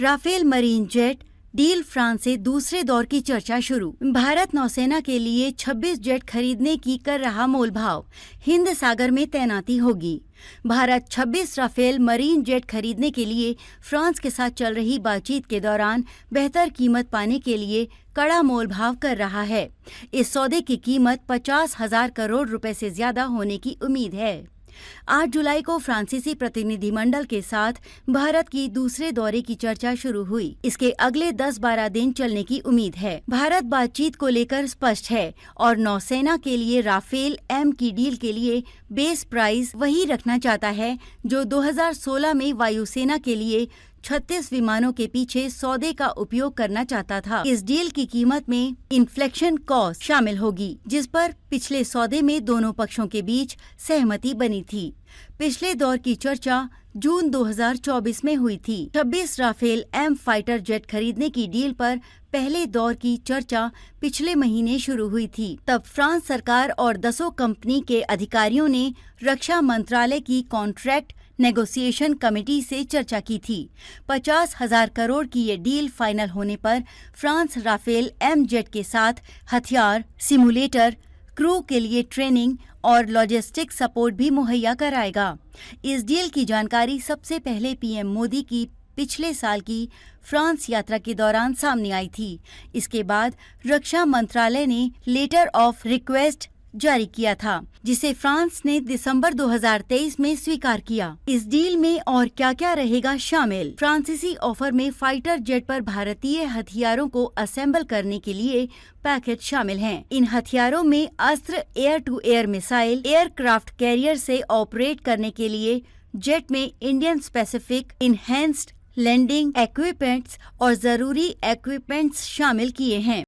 Rafale marine jet deal France से दूसरे दौर की चर्चा शुरू। भारत नौसेना के लिए 26 जेट खरीदने की कर रहा मोलभाव। हिंद सागर में तैनाती होगी। भारत 26 राफेल मरीन जेट खरीदने के लिए फ्रांस के साथ चल रही बातचीत के दौरान बेहतर कीमत पाने के लिए कड़ा मोलभाव कर रहा है। इस सौदे की कीमत 50,000 करोड़ रुपए से ज्यादा होने की उम्मीद है। 8 जुलाई को फ्रांसीसी प्रतिनिधिमंडल के साथ भारत की दूसरे दौरे की चर्चा शुरू हुई। इसके अगले 10-12 दिन चलने की उम्मीद है। भारत बातचीत को लेकर स्पष्ट है और नौसेना के लिए राफेल एम की डील के लिए बेस प्राइस वही रखना चाहता है जो 2016 में वायुसेना के लिए 36 विमानों के पीछे सौदे का उपयोग करना चाहता था। इस डील की कीमत में इन्फ्लेक्शन कॉस्ट शामिल होगी, जिस पर पिछले सौदे में दोनों पक्षों के बीच सहमति बनी थी। पिछले दौर की चर्चा जून 2024 में हुई थी। 26 राफेल एम फाइटर जेट खरीदने की डील पर पहले दौर की चर्चा पिछले महीने शुरू हुई थी। तब फ्रांस सरकार और 10 कंपनी के अधिकारियों ने रक्षा मंत्रालय की कॉन्ट्रैक्ट नेगोशिएशन कमेटी से चर्चा की थी। 50,000 करोड़ की ये डील फाइनल होने पर फ्रांस राफेल एम जेट के साथ हथियार, सिमुलेटर, क्रू के लिए ट्रेनिंग और लॉजिस्टिक सपोर्ट भी मुहैया कराएगा। इस डील की जानकारी सबसे पहले पीएम मोदी की पिछले साल की फ्रांस यात्रा के दौरान सामने आई थी। इसके बाद रक्षा मंत्रालय ने लेटर ऑफ रिक्वेस्ट जारी किया था, जिसे फ्रांस ने दिसंबर 2023 में स्वीकार किया। इस डील में और क्या-क्या रहेगा शामिल? फ्रांसीसी ऑफर में फाइटर जेट पर भारतीय हथियारों को असेंबल करने के लिए पैकेज शामिल हैं। इन हथियारों में Astra, air to air missile, aircraft carrier से ऑपरेट करने के लिए जेट में Indian specific enhanced landing equipments और जरूरी इक्विपमेंट्स शामिल किए हैं।